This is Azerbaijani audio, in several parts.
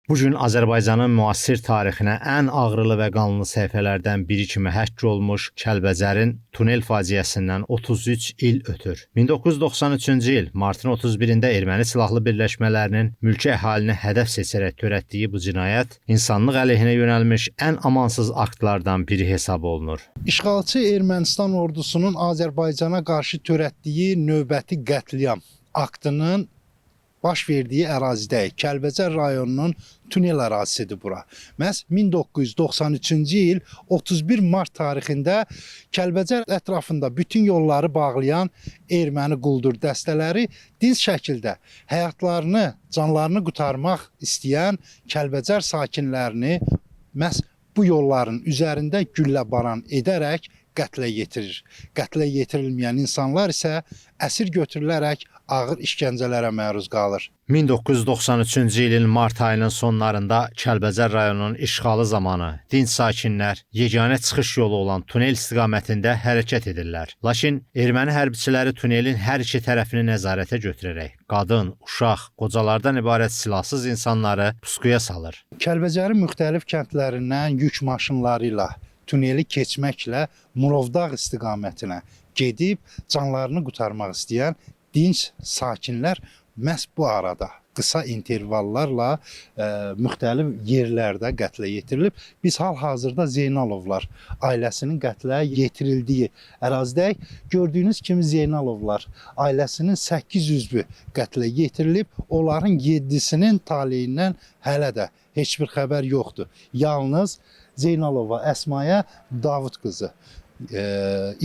Bu gün Azərbaycanın müasir tarixinə ən ağrılı və qanlı səhifələrdən biri kimi həkk olmuş Kəlbəcərin tunel faciəsindən 33 il ötür. 1993-cü il martın 31-də erməni silahlı birləşmələrinin mülki əhalini hədəf seçərək törətdiyi bu cinayət insanlıq əleyhinə yönəlmiş ən amansız aktlardan biri hesab olunur. İşğalçı Ermənistan ordusunun Azərbaycana qarşı törətdiyi növbəti qətliam aktının baş verdiyi ərazidəyik. Kəlbəcər rayonunun tunel ərazisidir bura. Məhz 1993-cü il 31 mart tarixində Kəlbəcər ətrafında bütün yolları bağlayan erməni quldur dəstələri dinc şəkildə həyatlarını, canlarını qurtarmaq istəyən Kəlbəcər sakinlərini məhz bu yolların üzərində güllə baran edərək qətlə yetirir. Qətlə yetirilməyən insanlar isə əsir götürülərək ağır işgəncələrə məruz qalır. 1993-cü ilin mart ayının sonlarında Kəlbəcər rayonunun işğalı zamanı dinc sakinlər yeganə çıxış yolu olan tunel istiqamətində hərəkət edirlər. Lakin erməni hərbiçiləri tunelin hər iki tərəfini nəzarətə götürərək qadın, uşaq, qocalardan ibarət silahsız insanları pusquya salır. Kəlbəcərin müxtəlif kəndlərindən yük maşınları ilə tuneli keçməklə Murovdağ istiqamətinə gedib canlarını qurtarmaq istəyən dinc sakinlər məhz bu arada qısa intervallarla müxtəlif yerlərdə qətlə yetirilib. Biz hal-hazırda Zeynalovlar ailəsinin qətlə yetirildiyi ərazidəyik. Gördüyünüz kimi Zeynalovlar ailəsinin 8 üzvü qətlə yetirilib. Onların 7-sinin taleyindən hələ də heç bir xəbər yoxdur. Yalnız Zeynalova Əsmaya Davud qızı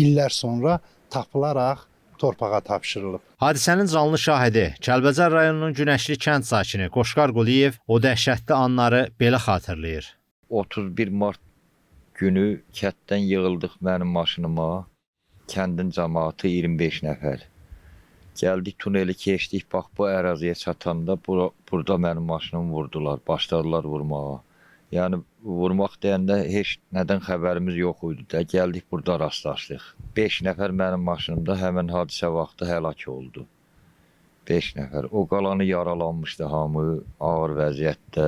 illər sonra tapılaraq torpağa tapşırılıb. Hadisənin canlı şahidi Kəlbəcər rayonunun Günəşli kənd sakini Qoşqar Quliyev o dəhşətli anları belə xatırlayır. 31 mart günü kənddən yığıldıq mənim maşınıma. Kəndin cəmaatı 25 nəfər. Gəldik, tuneli keçdik, bax bu əraziyə çatanda burada mənim maşınımı vurdular, başladılar vurmağa. Yəni vurmaq deyəndə heç nədən xəbərimiz yox idi də, gəldik burada rastlaşdıq. 5 nəfər mənim maşınımda həmin hadisə vaxtı həlak oldu. 5 nəfər. O qalanı yaralanmışdı hamı, ağır vəziyyətdə.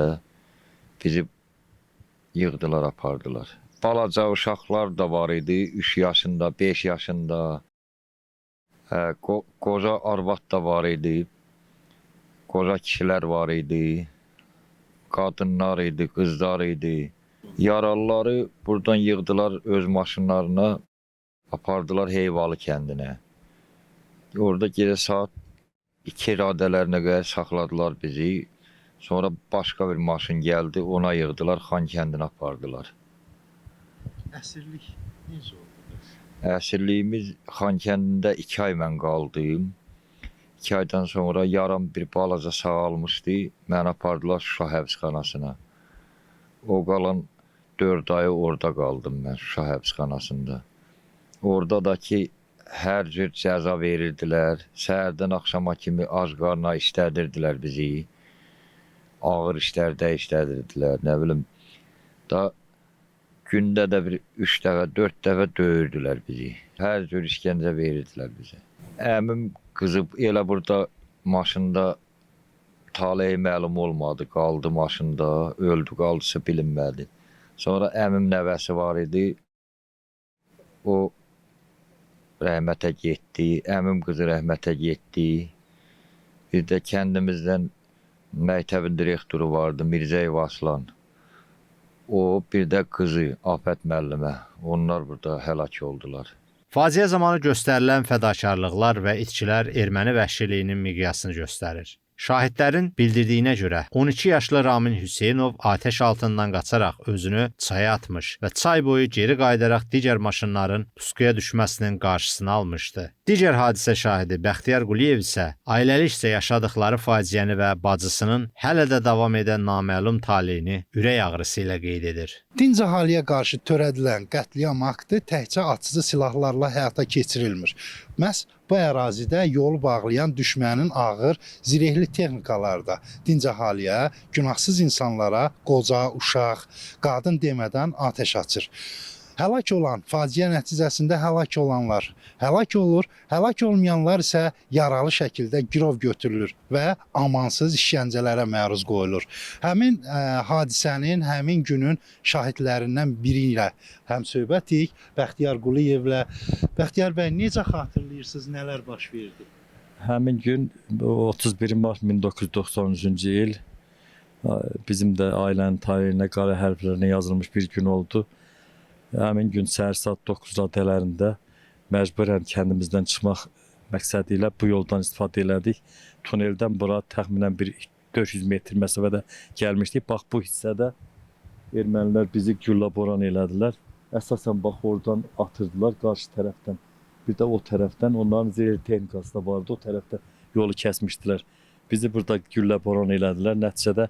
Bizi yığdılar, apardılar. Balaca uşaqlar da var idi, 3 yaşında, 5 yaşında. Qoca arvad da var idi, qoca kişilər var idi. Qadınlar idi, qızlar idi. Yaralıları buradan yığdılar öz maşınlarına, apardılar Heyvalı kəndinə. Orada gecə saat 2 radələrinə qədər saxladılar bizi. Sonra başqa bir maşın gəldi, ona yığdılar, Xan kəndinə apardılar. Əsirlik necə oldu? Əsirliyimiz Xan kəndində 2 ay mən qaldım. 2 aydan sonra yaram bir balaca sağalmışdı. Məni apardılar Şuşa həbsxanasına. O qalan 4 ayı orada qaldım mən Şuşa həbsxanasında. Orada da ki, hər cür cəza verirdilər. Səhərdən axşama kimi ac qarna işlədirdilər bizi. Ağır işlərdə işlədirdilər, nə bilim. Da gündə də bir 3 dəfə, 4 dəfə döyürdülər bizi. Hər cür işgəncə verirdilər bizə. Əmim qızı elə burada maşında taleyi məlum olmadı, qaldı maşında, öldü, qaldısa bilinmədi. Sonra əmim nəvəsi var idi, o rəhmətə getdi, əmim qızı rəhmətə getdi. Bir də kəndimizdən məktəbin direktoru vardı, Mirzəyev Aslan. O, bir də qızı, Afət müəllimə, onlar burada həlak oldular. Faciə zamanı göstərilən fədakarlıqlar və itkilər erməni vəhşiliyinin miqyasını göstərir. Şahidlərin bildirdiyinə görə 12 yaşlı Ramin Hüseynov atəş altından qaçaraq özünü çaya atmış və çay boyu geri qayıdaraq digər maşınların pusquya düşməsinin qarşısını almışdı. Digər hadisə şahidi Bəxtiyar Quliyev isə ailəlikcə yaşadıkları faciəni və bacısının hələ də davam edən naməlum taleyini ürək ağrısı ilə qeyd edir. Dinc əhaliyə qarşı törədilən qətliam aktı təkcə atıcı silahlarla həyata keçirilmir. Məhz bu ərazidə yolu bağlayan düşmənin ağır, zirehli texnikaları da dinc əhaliyə, günahsız insanlara, qoca, uşaq, qadın demədən atəş açır. Həlak olan, faciə nəticəsində həlak olanlar həlak olur, həlak olmayanlar isə yaralı şəkildə girov götürülür və amansız işgəncələrə məruz qoyulur. Həmin hadisənin, həmin günün şahidlərindən biri ilə həmsöhbətik Bəxtiyar Quliyevlə. Bəxtiyar bəy, necə xatırlayırsınız, nələr baş verdi? Həmin gün 31 mart 1993-cü il bizim də ailənin tarixinə qara hərflərlə yazılmış bir gün oldu. Həmin gün səhər saat 9 radələrində məcburən kəndimizdən çıxmaq məqsədi ilə bu yoldan istifadə elədik. Tuneldən bura təxminən bir 400 metr məsafədə gəlmişdik. Bax bu hissədə ermənilər bizi güllə boran elədilər. Əsasən bax oradan atırdılar qarşı tərəfdən. Bir də o tərəfdən onların zirehli texnikası da vardı. O tərəfdə yolu kəsmişdilər. Bizi burada güllə boran elədilər. Nəticədə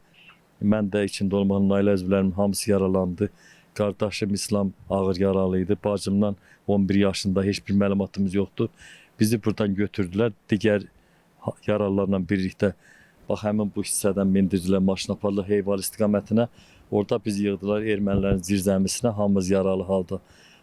mən də içində olmağım, ailə üzvlərimin hamısı yaralandı. Qardaşım İslam ağır yaralı idi. Bacımdan 11 yaşında heç bir məlumatımız yoxdur. Bizi buradan götürdülər. Digər yaralılarla birlikdə bax həmin bu hissədən mindirdilər maşın apardılar Heyval istiqamətinə. Orada bizi yığdılar ermənilərin zirzəmisinə, hamımız yaralı halda.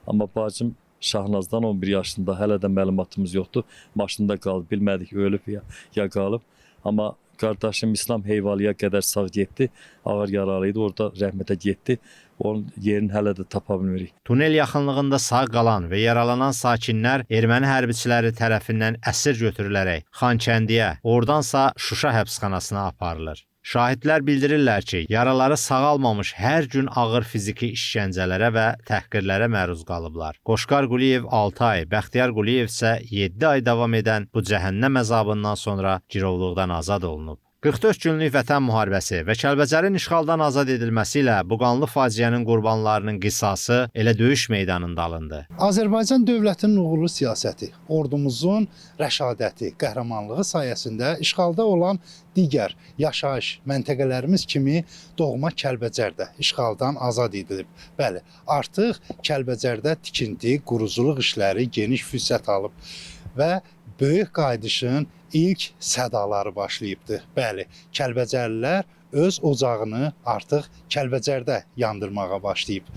Amma bacım Şahnazdan 11 yaşında, hələ də məlumatımız yoxdur. Maşında qalıb, bilmədik ölüb ya qalıb. Amma qardaşım İslam Heyvalıya qədər sağ getdi. Ağır yaralı idi, orada rəhmətə getdi. Onun yerini hələ də tapa bilmirik. Tunel yaxınlığında sağ qalan və yaralanan sakinlər erməni hərbiçiləri tərəfindən əsir götürülərək Xankəndiyə, oradansa Şuşa həbsxanasına aparılır. Şahidlər bildirirlər ki, yaraları sağalmamış hər gün ağır fiziki işgəncələrə və təhqirlərə məruz qalıblar. Qoşqar Quliyev 6 ay, Bəxtiyar Quliyev isə 7 ay davam edən bu cəhənnəm əzabından sonra girovluqdan azad olunub. 44 günlük Vətən müharibəsi və Kəlbəcərin işğaldan azad edilməsi ilə bu qanlı faciənin qurbanlarının qisası elə döyüş meydanında alındı. Azərbaycan dövlətinin uğurlu siyasəti, ordumuzun rəşadəti, qəhrəmanlığı sayəsində işğalda olan digər yaşayış məntəqələrimiz kimi doğma Kəlbəcərdə işğaldan azad edilib. Bəli, artıq Kəlbəcərdə tikinti, quruculuq işləri geniş fürsət alıb və böyük qayıdışın ilk sədaları başlayıbdı. Bəli, Kəlbəcərlilər öz ocağını artıq Kəlbəcərdə yandırmağa başlayıb.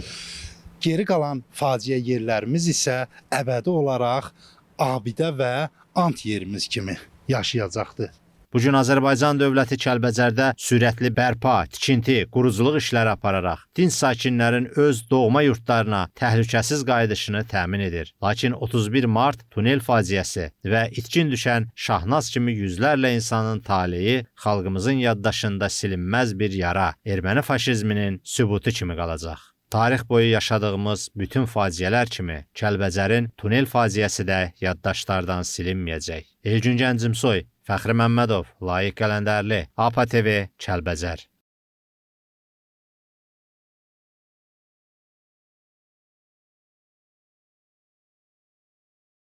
Geri qalan faciə yerlərimiz isə əbədi olaraq abidə və ant yerimiz kimi yaşayacaqdır. Bu gün Azərbaycan dövləti Kəlbəcərdə sürətli bərpa, tikinti, quruculuq işləri apararaq dinc sakinlərin öz doğma yurtlarına təhlükəsiz qayıdışını təmin edir. Lakin 31 mart tunel faciəsi və itkin düşən Şahnaz kimi yüzlərlə insanın taleyi xalqımızın yaddaşında silinməz bir yara, erməni faşizminin sübutu kimi qalacaq. Tarix boyu yaşadığımız bütün faciələr kimi Kəlbəcərin tunel faciəsi də yaddaşlardan silinməyəcək. Elgün Gəncimsoy, Fəxri Məmmədov, Layiq Qələndərli, APA TV, Kəlbəcər.